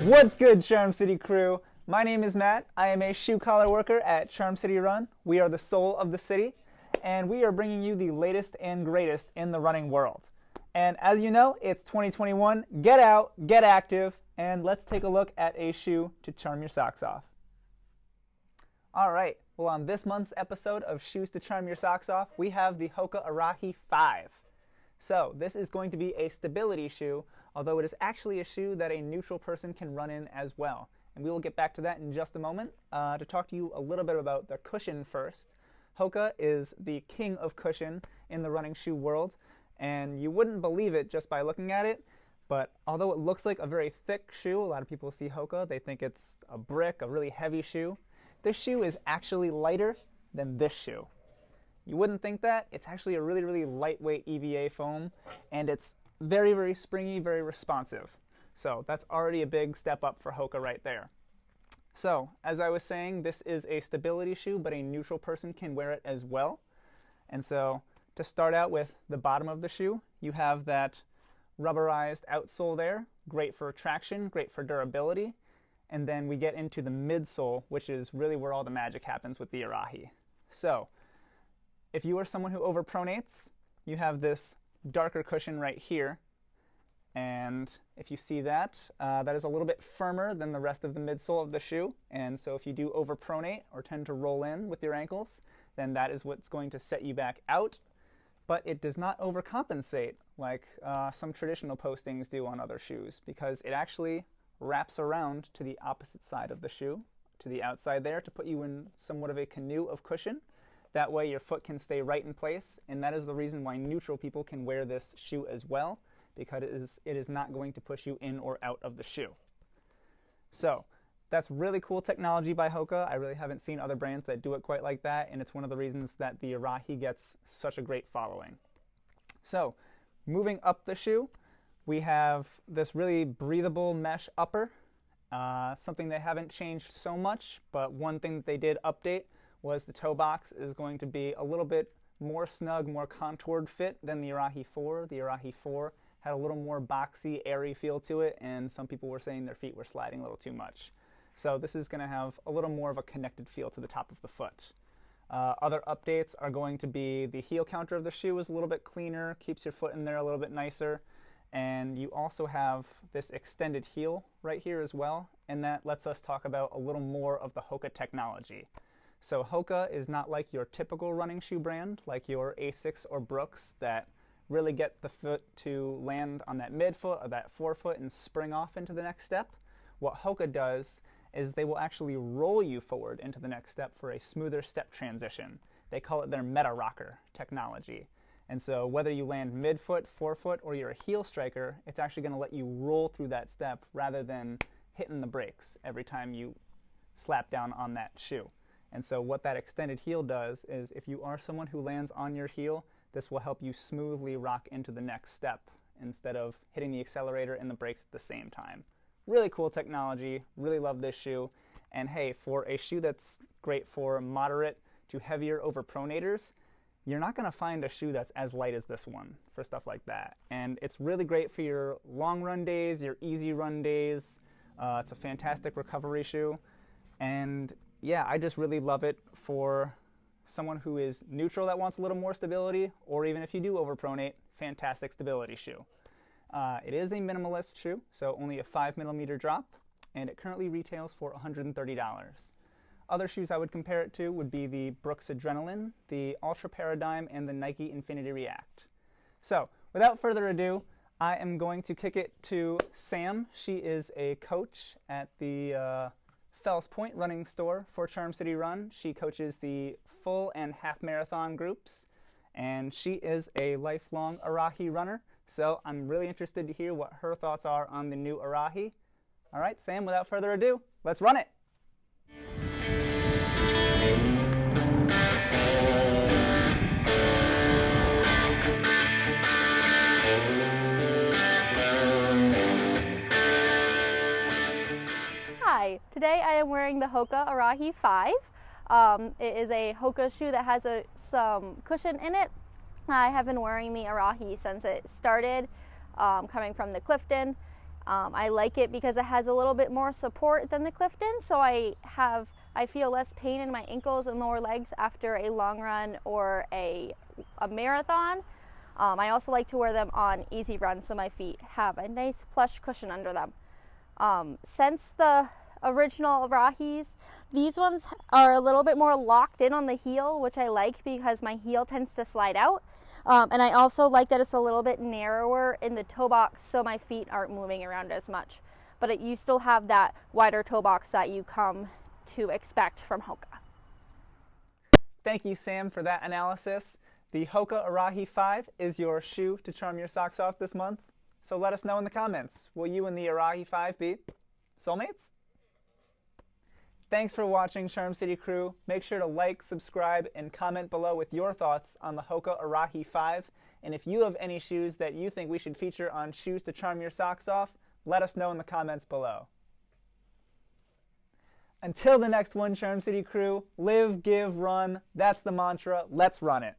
What's good, Charm City crew? My name is Matt. I am a shoe collar worker at Charm City Run. We are the soul of the city, and we are bringing you the latest and greatest in the running world. And as you know, it's 2021. Get out, get active, and let's take a look at a shoe to charm your socks off. All right, well, on this month's episode of Shoes to Charm Your Socks Off, we have the Hoka Arahi 5. So this is going to be a stability shoe, although it is actually a shoe that a neutral person can run in as well. And we will get back to that in just a moment. To talk to you a little bit about the cushion first. Hoka is the king of cushion in the running shoe world, and you wouldn't believe it just by looking at it, but although it looks like a very thick shoe, a lot of people see Hoka, they think it's a brick, a really heavy shoe. This shoe is actually lighter than this shoe. You wouldn't think that. It's actually a really, really lightweight EVA foam, and it's very, very springy, very responsive. So that's already a big step up for Hoka right there. So, as I was saying, this is a stability shoe, but a neutral person can wear it as well. And so, to start out with the bottom of the shoe, you have that rubberized outsole there, great for traction, great for durability. And then we get into the midsole, which is really where all the magic happens with the Arahi. So, if you are someone who overpronates, you have this darker cushion right here. And if you see that, that is a little bit firmer than the rest of the midsole of the shoe. And so if you do overpronate or tend to roll in with your ankles, then that is what's going to set you back out. But it does not overcompensate like some traditional postings do on other shoes, because it actually wraps around to the opposite side of the shoe, to the outside there, to put you in somewhat of a canoe of cushion. That way your foot can stay right in place, and that is the reason why neutral people can wear this shoe as well, because it is not going to push you in or out of the shoe. So that's really cool technology by Hoka. I really haven't seen other brands that do it quite like that, and it's one of the reasons that the Arahi gets such a great following. So moving up the shoe, we have this really breathable mesh upper, something they haven't changed so much, but one thing that they did update was the toe box is going to be a little bit more snug, more contoured fit than the Arahi 4. The Arahi 4 had a little more boxy, airy feel to it, and some people were saying their feet were sliding a little too much. So this is going to have a little more of a connected feel to the top of the foot. Other updates are going to be the heel counter of the shoe is a little bit cleaner, keeps your foot in there a little bit nicer, and you also have this extended heel right here as well, and that lets us talk about a little more of the Hoka technology. So Hoka is not like your typical running shoe brand, like your Asics or Brooks, that really get the foot to land on that midfoot or that forefoot and spring off into the next step. What Hoka does is they will actually roll you forward into the next step for a smoother step transition. They call it their meta rocker technology. And so whether you land midfoot, forefoot, or you're a heel striker, it's actually going to let you roll through that step rather than hitting the brakes every time you slap down on that shoe. And so what that extended heel does is if you are someone who lands on your heel, this will help you smoothly rock into the next step instead of hitting the accelerator and the brakes at the same time. Really cool technology, really love this shoe. And hey, for a shoe that's great for moderate to heavier overpronators, you're not going to find a shoe that's as light as this one for stuff like that. And it's really great for your long run days, your easy run days. It's a fantastic recovery shoe. And yeah, I just really love it for someone who is neutral that wants a little more stability, or even if you do overpronate, fantastic stability shoe. It is a minimalist shoe, so only a 5mm drop, and it currently retails for $130. Other shoes I would compare it to would be the Brooks Adrenaline, the Ultra Paradigm, and the Nike Infinity React. So, without further ado, I am going to kick it to Sam. She is a coach at the Fells Point running store for Charm City Run. She coaches the full and half marathon groups, and she is a lifelong Arahi runner. So I'm really interested to hear what her thoughts are on the new Arahi. All right, Sam, without further ado, let's run it. Hi, today I am wearing the Hoka Arahi 5. It is a Hoka shoe that has some cushion in it. I have been wearing the Arahi since it started, coming from the Clifton. I like it because it has a little bit more support than the Clifton, so I feel less pain in my ankles and lower legs after a long run or a marathon. I also like to wear them on easy runs so my feet have a nice plush cushion under them. Since the original Arahis, these ones are a little bit more locked in on the heel, which I like because my heel tends to slide out. And I also like that it's a little bit narrower in the toe box so my feet aren't moving around as much. But you still have that wider toe box that you come to expect from Hoka. Thank you, Sam, for that analysis. The Hoka Arahi 5 is your shoe to charm your socks off this month. So let us know in the comments. Will you and the Arahi 5 be soulmates? Thanks for watching, Charm City crew. Make sure to like, subscribe, and comment below with your thoughts on the Hoka Arahi 5. And if you have any shoes that you think we should feature on Shoes to Charm Your Socks Off, let us know in the comments below. Until the next one, Charm City crew, live, give, run. That's the mantra. Let's run it.